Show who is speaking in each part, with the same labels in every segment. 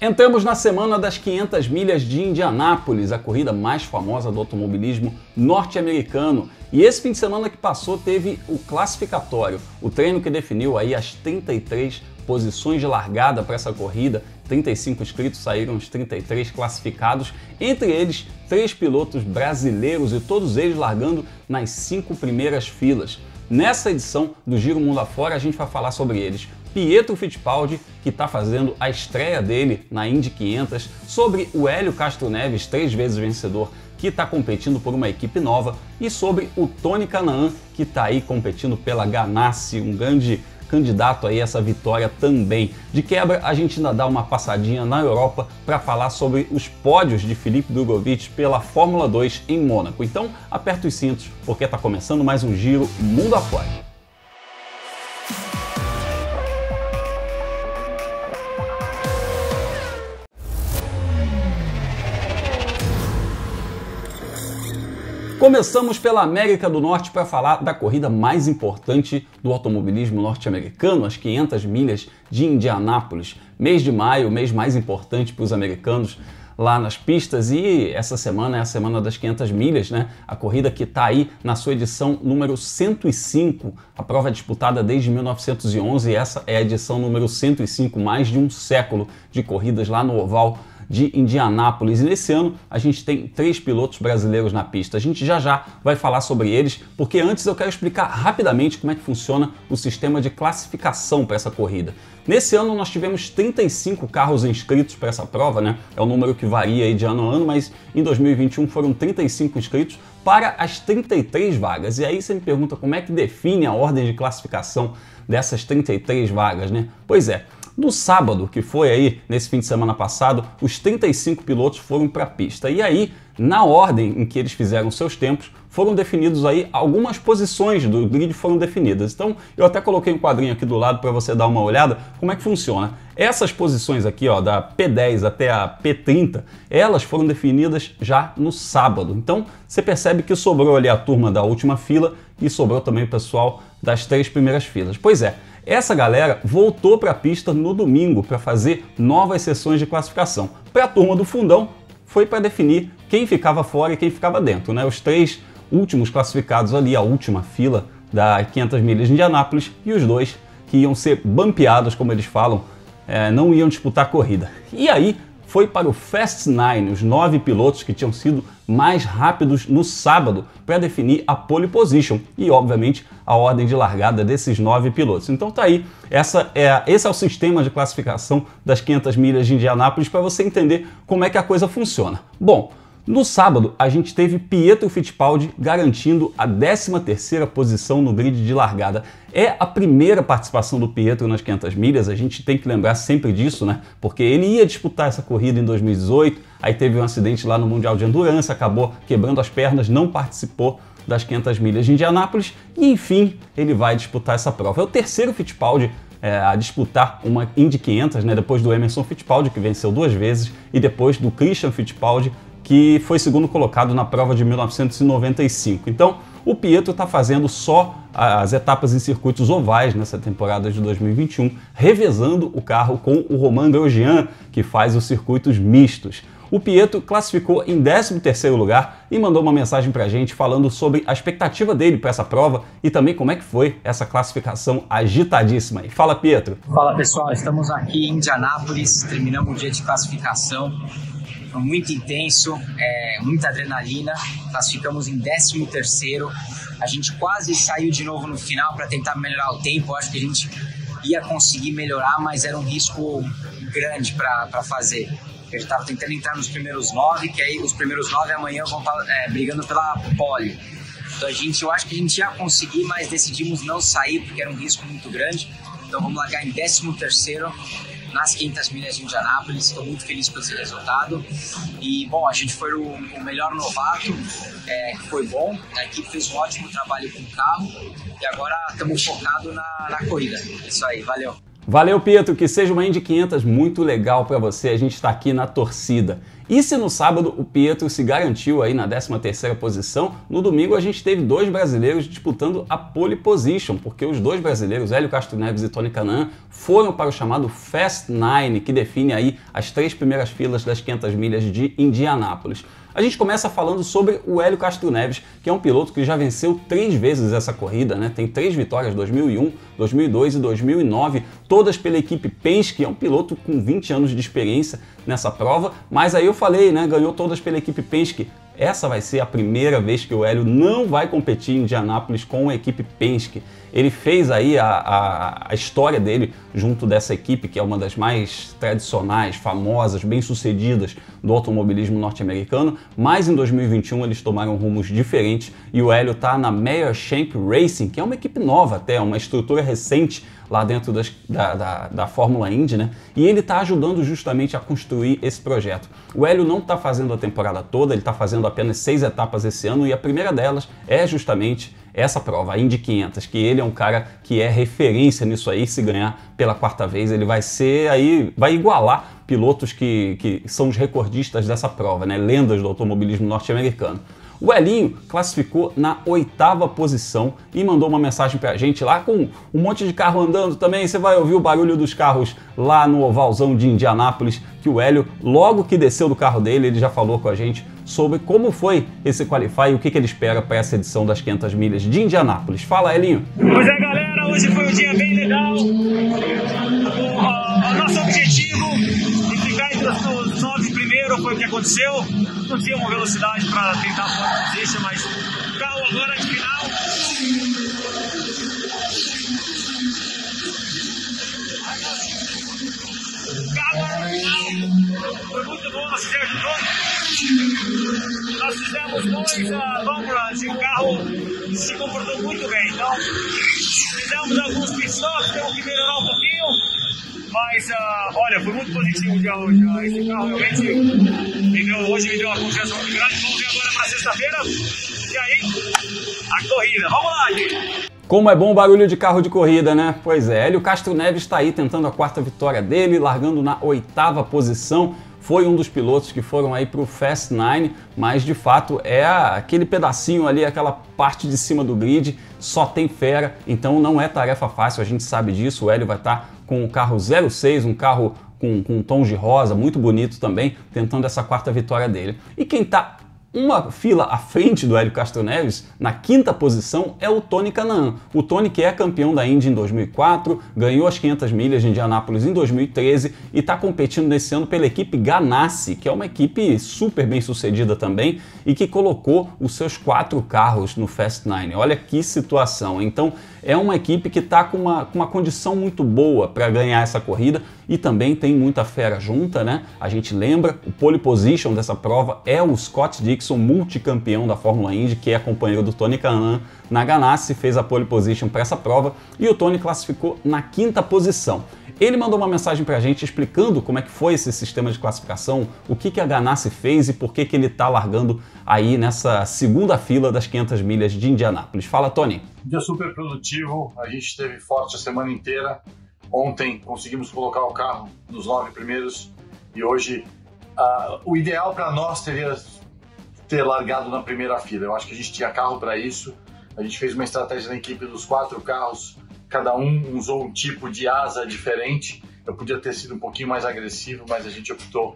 Speaker 1: Entramos na semana das 500 milhas de Indianápolis, a corrida mais famosa do automobilismo norte-americano. E esse fim de semana que passou teve o classificatório, o treino que definiu aí as 33 posições de largada para essa corrida. 35 inscritos, saíram os 33 classificados, entre eles 3 pilotos brasileiros e todos eles largando nas 5 primeiras filas. Nessa edição do Giro Mundo Afora a gente vai falar sobre eles. Pietro Fittipaldi, que está fazendo a estreia dele na Indy 500, sobre o Hélio Castro Neves, 3 vezes vencedor, que está competindo por uma equipe nova, e sobre o Tony Kanaan, que está aí competindo pela Ganassi, um grande candidato aí a essa vitória também. De quebra, a gente ainda dá uma passadinha na Europa para falar sobre os pódios de Felipe Drugovich pela Fórmula 2 em Mônaco. Então, aperta os cintos, porque está começando mais um Giro Mundo Afora. Começamos pela América do Norte para falar da corrida mais importante do automobilismo norte-americano, as 500 milhas de Indianápolis. Mês de maio, o mês mais importante para os americanos lá nas pistas, e essa semana é a semana das 500 milhas, né? A corrida que está aí na sua edição número 105, a prova é disputada desde 1911 e essa é a edição número 105, mais de um século de corridas lá no oval de Indianápolis. E nesse ano a gente tem 3 pilotos brasileiros na pista. A gente já vai falar sobre eles, porque antes eu quero explicar rapidamente como é que funciona o sistema de classificação para essa corrida. Nesse ano nós tivemos 35 carros inscritos para essa prova, né? É um número que varia aí de ano a ano, mas em 2021 foram 35 inscritos para as 33 vagas. E aí você me pergunta como é que define a ordem de classificação dessas 33 vagas, né? Pois é, no sábado, que foi aí nesse fim de semana passado, os 35 pilotos foram para a pista. E aí, na ordem em que eles fizeram seus tempos, foram definidos aí algumas posições do grid foram definidas. Então, eu até coloquei um quadrinho aqui do lado para você dar uma olhada como é que funciona. Essas posições aqui, ó, da P10 até a P30, elas foram definidas já no sábado. Então, você percebe que sobrou ali a turma da última fila e sobrou também o pessoal das 3 primeiras filas. Pois é, essa galera voltou para a pista no domingo para fazer novas sessões de classificação. Para a turma do fundão, foi para definir quem ficava fora e quem ficava dentro, né? Os 3 últimos classificados ali, a última fila da 500 milhas de Indianápolis, e os 2 que iam ser bampeados, como eles falam, não iam disputar a corrida. E aí foi para o Fast 9, os 9 pilotos que tinham sido mais rápidos no sábado para definir a pole position e, obviamente, a ordem de largada desses 9 pilotos. Então tá aí, esse é o sistema de classificação das 500 milhas de Indianápolis para você entender como é que a coisa funciona. Bom, no sábado, a gente teve Pietro Fittipaldi garantindo a 13ª posição no grid de largada. É a primeira participação do Pietro nas 500 milhas, a gente tem que lembrar sempre disso, né? Porque ele ia disputar essa corrida em 2018, aí teve um acidente lá no Mundial de Endurance, acabou quebrando as pernas, não participou das 500 milhas de Indianápolis e, enfim, ele vai disputar essa prova. É o terceiro Fittipaldi a disputar uma Indy 500, né? Depois do Emerson Fittipaldi, que venceu 2 vezes, e depois do Christian Fittipaldi, que foi segundo colocado na prova de 1995. Então, o Pietro está fazendo só as etapas em circuitos ovais nessa temporada de 2021, revezando o carro com o Romain Grosjean, que faz os circuitos mistos. O Pietro classificou em 13º lugar e mandou uma mensagem para a gente falando sobre a expectativa dele para essa prova e também como é que foi essa classificação agitadíssima. E fala, Pietro.
Speaker 2: Fala, pessoal, estamos aqui em Indianápolis, terminamos o dia de classificação. Foi muito intenso, muita adrenalina, classificamos em 13º, a gente quase saiu de novo no final para tentar melhorar o tempo, acho que a gente ia conseguir melhorar, mas era um risco grande para fazer. A gente estava tentando entrar nos primeiros 9, que aí os primeiros 9 amanhã vão estar brigando pela pole. Então eu acho que a gente ia conseguir, mas decidimos não sair porque era um risco muito grande, então vamos largar em 13º. Nas 500 milhas de Indianápolis, estou muito feliz com esse resultado. E, bom, a gente foi o melhor novato, foi bom. A equipe fez um ótimo trabalho com o carro e agora estamos focados na corrida. Isso aí, valeu.
Speaker 1: Valeu, Pietro, que seja uma Indy 500 muito legal para você, a gente está aqui na torcida. E se no sábado o Pietro se garantiu aí na 13ª posição, no domingo a gente teve 2 brasileiros disputando a pole position, porque os 2 brasileiros, Hélio Castro Neves e Tony Kanaan, foram para o chamado Fast 9, que define aí as 3 primeiras filas das 500 milhas de Indianápolis. A gente começa falando sobre o Hélio Castro Neves, que é um piloto que já venceu 3 vezes essa corrida, né? Tem 3 vitórias, 2001, 2002 e 2009, todas pela equipe Penske, é um piloto com 20 anos de experiência nessa prova, mas aí eu falei, né? Ganhou todas pela equipe Penske. Essa vai ser a primeira vez que o Hélio não vai competir em Indianápolis com a equipe Penske. Ele fez aí a história dele junto dessa equipe, que é uma das mais tradicionais, famosas, bem-sucedidas do automobilismo norte-americano, mas em 2021 eles tomaram rumos diferentes e o Hélio está na Meyer Shank Racing, que é uma equipe nova até, uma estrutura recente lá dentro da Fórmula Indy, né? E ele está ajudando justamente a construir esse projeto. O Hélio não está fazendo a temporada toda, ele está fazendo apenas 6 etapas esse ano e a primeira delas é justamente essa prova, a Indy 500, que ele é um cara que é referência nisso aí. Se ganhar pela 4ª vez, ele vai ser aí, vai igualar pilotos que são os recordistas dessa prova, né? Lendas do automobilismo norte-americano. O Elinho classificou na 8ª posição e mandou uma mensagem pra gente lá com um monte de carro andando também. Você vai ouvir o barulho dos carros lá no ovalzão de Indianápolis, que o Hélio, logo que desceu do carro dele, ele já falou com a gente sobre como foi esse Qualify e o que ele espera para essa edição das 500 milhas de Indianápolis. Fala, Elinho!
Speaker 3: Pois é, galera, hoje foi um dia bem legal. O nosso objetivo de ficar entre os 9 primeiros foi o que aconteceu. Não tinha uma velocidade para tentar a pole position, mas o carro agora de final. O carro agora de final foi muito bom, você ajudou. Nós fizemos 2 long runs e o carro se comportou muito bem. Então, fizemos alguns pit stops, temos que melhorar um pouquinho. Mas, olha, foi muito positivo o dia hoje. Esse carro realmente hoje me deu uma confiança muito grande. Vamos ver agora para sexta-feira. E aí, a corrida. Vamos lá, gente!
Speaker 1: Como é bom o barulho de carro de corrida, né? Pois é, Hélio Castro Neves está aí tentando a 4ª vitória dele, largando na 8ª posição. Foi um dos pilotos que foram aí para o Fast 9, mas de fato é aquele pedacinho ali, aquela parte de cima do grid, só tem fera, então não é tarefa fácil, a gente sabe disso. O Hélio vai estar com o carro 06, um carro com tons de rosa, muito bonito também, tentando essa 4ª vitória dele. E quem está uma fila à frente do Hélio Castro Neves, na 5ª posição, é o Tony Kanaan. O Tony, que é campeão da Indy em 2004, ganhou as 500 milhas de Indianápolis em 2013 e está competindo nesse ano pela equipe Ganassi, que é uma equipe super bem sucedida também e que colocou os seus 4 carros no Fast 9. Olha que situação. Então é uma equipe que está com uma condição muito boa para ganhar essa corrida e também tem muita fera junta, né? A gente lembra, o pole position dessa prova é o Scott Dixon, multicampeão da Fórmula Indy, que é companheiro do Tony Kanaan na Ganassi, fez a pole position para essa prova e o Tony classificou na 5ª posição. Ele mandou uma mensagem para a gente explicando como é que foi esse sistema de classificação, o que a Ganassi fez e por que ele está largando aí nessa 2ª fila das 500 milhas de Indianápolis. Fala, Tony.
Speaker 4: Dia super produtivo, a gente esteve forte a semana inteira. Ontem conseguimos colocar o carro nos 9 primeiros e hoje o ideal para nós seria ter largado na primeira fila. Eu acho que a gente tinha carro para isso. A gente fez uma estratégia na equipe dos 4 carros, cada um usou um tipo de asa diferente. Eu podia ter sido um pouquinho mais agressivo, mas a gente optou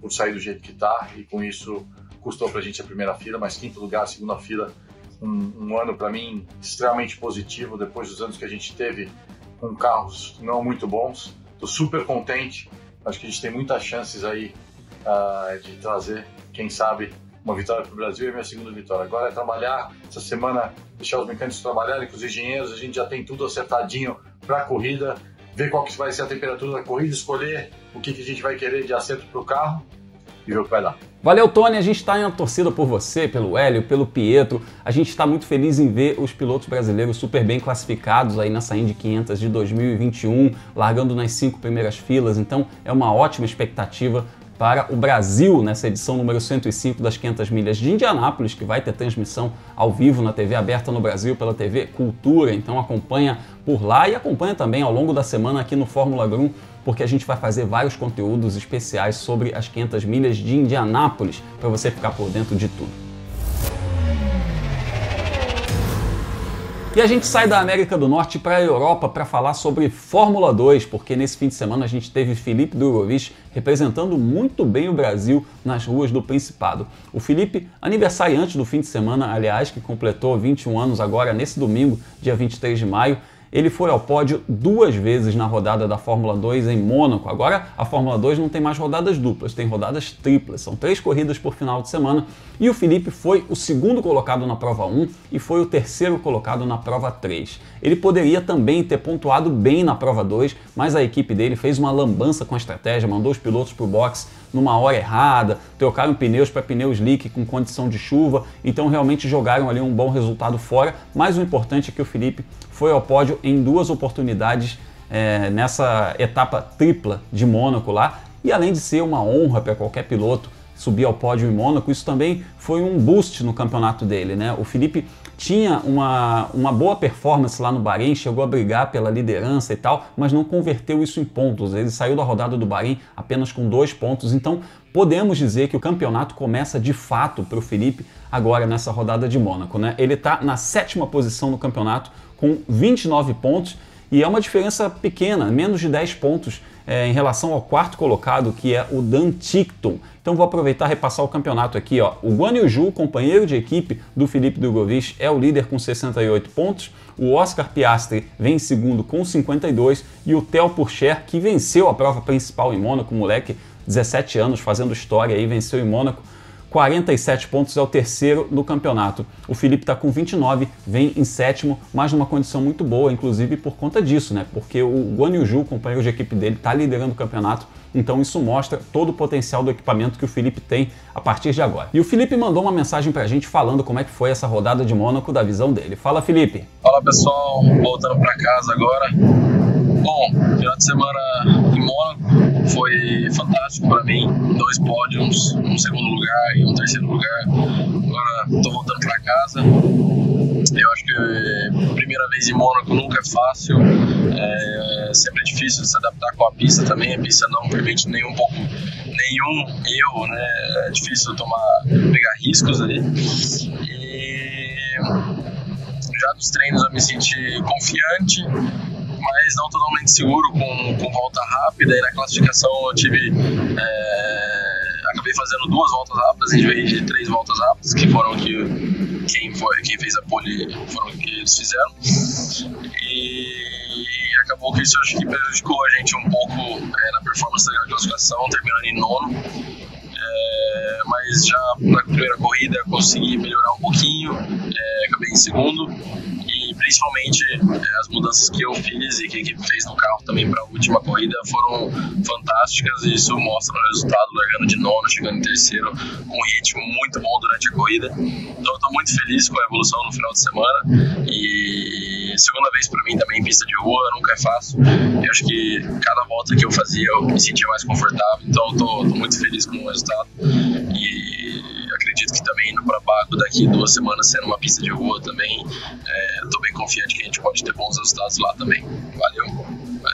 Speaker 4: por sair do jeito que está e com isso custou para a gente a primeira fila, mas 5º lugar, 2ª fila. Um ano para mim extremamente positivo depois dos anos que a gente teve com carros não muito bons. Estou super contente, acho que a gente tem muitas chances aí de trazer, quem sabe, uma vitória para o Brasil. E a minha 2ª vitória. Agora é trabalhar essa semana, deixar os mecânicos trabalharem com os engenheiros, a gente já tem tudo acertadinho para a corrida, ver qual que vai ser a temperatura da corrida, escolher o que a gente vai querer de acerto para o carro e ver o que vai dar.
Speaker 1: Valeu, Tony, a gente está na torcida por você, pelo Hélio, pelo Pietro. A gente está muito feliz em ver os pilotos brasileiros super bem classificados aí nessa Indy 500 de 2021, largando nas 5 primeiras filas. Então é uma ótima expectativa para o Brasil nessa edição número 105 das 500 milhas de Indianápolis, que vai ter transmissão ao vivo na TV aberta no Brasil pela TV Cultura. Então acompanha por lá e acompanha também ao longo da semana aqui no Fórmula Grum, porque a gente vai fazer vários conteúdos especiais sobre as 500 milhas de Indianápolis, para você ficar por dentro de tudo. E a gente sai da América do Norte para a Europa para falar sobre Fórmula 2, porque nesse fim de semana a gente teve Filipe Drugovich representando muito bem o Brasil nas ruas do Principado. O Filipe, aniversariante do fim de semana, aliás, que completou 21 anos agora nesse domingo, dia 23 de maio, ele foi ao pódio 2 vezes na rodada da Fórmula 2 em Mônaco. Agora a Fórmula 2 não tem mais rodadas duplas, tem rodadas triplas. São 3 corridas por final de semana e o Filipe foi o 2º colocado na prova 1 e foi o 3º colocado na prova 3. Ele poderia também ter pontuado bem na prova 2, mas a equipe dele fez uma lambança com a estratégia, mandou os pilotos para o box numa hora errada, trocaram pneus para pneu slick com condição de chuva, então realmente jogaram ali um bom resultado fora, mas o importante é que o Filipe foi ao pódio em 2 oportunidades nessa etapa tripla de Mônaco lá, e além de ser uma honra para qualquer piloto subir ao pódio em Mônaco, isso também foi um boost no campeonato dele, né? O Filipe tinha uma boa performance lá no Bahrein, chegou a brigar pela liderança e tal, mas não converteu isso em pontos. Ele saiu da rodada do Bahrein apenas com 2 pontos, então podemos dizer que o campeonato começa de fato para o Filipe agora nessa rodada de Mônaco, né? Ele está na 7ª posição no campeonato com 29 pontos e é uma diferença pequena, menos de 10 pontos em relação ao 4º colocado, que é o Dan Ticktum. Então vou aproveitar e repassar o campeonato aqui, ó. O Guan Yu Zhou, companheiro de equipe do Filipe Drugovich, é o líder com 68 pontos. O Oscar Piastri vem em segundo com 52 e o Theo Pourchaire, que venceu a prova principal em Mônaco, moleque, 17 anos, fazendo história aí, venceu em Mônaco. 47 pontos, é o 3º no campeonato. O Filipe está com 29, vem em 7º, mas numa condição muito boa, inclusive por conta disso, né? Porque o Guan Yu Zhou, companheiro de equipe dele, está liderando o campeonato, então isso mostra todo o potencial do equipamento que o Filipe tem a partir de agora. E o Filipe mandou uma mensagem pra gente falando como é que foi essa rodada de Mônaco da visão dele. Fala, Filipe!
Speaker 5: Fala, pessoal, voltando para casa agora. Bom, final de semana em Mônaco foi fantástico para mim, 2 pódios, um 2º lugar e um 3º lugar. Agora estou voltando para casa. Eu acho que a primeira vez em Mônaco nunca é fácil, sempre é difícil de se adaptar com a pista também. A pista não permite nenhum erro, né? É difícil pegar riscos ali. E já nos treinos eu me senti confiante, mas não totalmente seguro com volta rápida, e na classificação eu acabei fazendo 2 voltas rápidas em vez de 3 voltas rápidas, que foram quem fez a pole, foram o que eles fizeram, e acabou que isso acho que prejudicou a gente um pouco na performance da classificação, terminando em 9º. Mas já na primeira corrida consegui melhorar um pouquinho, acabei em 2º, e principalmente as mudanças que eu fiz e que a equipe fez no carro também para a última corrida foram fantásticas, e isso mostra o resultado, largando de 9º, chegando em 3º, com um ritmo muito bom durante a corrida. Então eu estou muito feliz com a evolução no final de semana, e segunda vez para mim também em pista de rua, nunca é fácil. Eu acho que cada volta que eu fazia eu me sentia mais confortável, então eu estou muito feliz com o resultado, e acredito que também indo para Baku daqui 2 semanas, sendo uma pista de rua também, estou bem confiante que a gente pode ter bons resultados lá também. Valeu,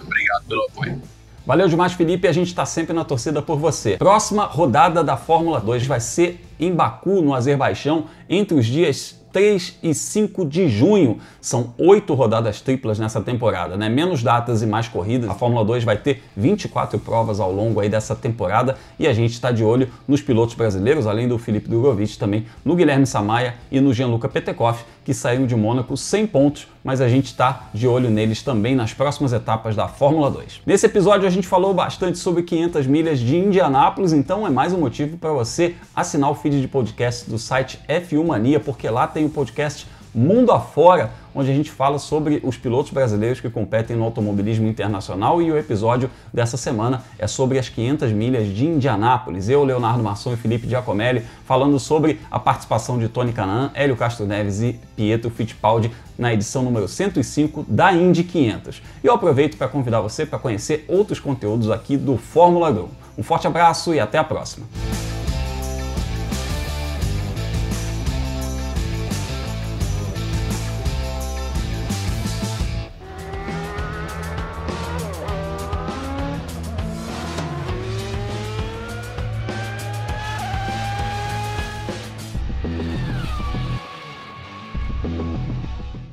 Speaker 5: obrigado pelo apoio.
Speaker 1: Valeu demais, Filipe, a gente está sempre na torcida por você. Próxima rodada da Fórmula 2 vai ser em Baku, no Azerbaijão, entre os dias 3 e 5 de junho. São 8 rodadas triplas nessa temporada, né? Menos datas e mais corridas. A Fórmula 2 vai ter 24 provas ao longo aí dessa temporada, e a gente está de olho nos pilotos brasileiros, além do Filipe Drugovich, também no Guilherme Samaia e no Gianluca Petekoff, que saíram de Mônaco sem pontos, mas a gente está de olho neles também nas próximas etapas da Fórmula 2. Nesse episódio a gente falou bastante sobre 500 milhas de Indianápolis, então é mais um motivo para você assinar o feed de podcast do site F1 Mania, porque lá tem o podcast Mundo Afora, onde a gente fala sobre os pilotos brasileiros que competem no automobilismo internacional, e o episódio dessa semana é sobre as 500 milhas de Indianápolis. Eu, Leonardo Masson e Felipe Giacomelli falando sobre a participação de Tony Kanaan, Hélio Castro Neves e Pietro Fittipaldi na edição número 105 da Indy 500. E eu aproveito para convidar você para conhecer outros conteúdos aqui do Fórmula Grum. Um forte abraço e até a próxima!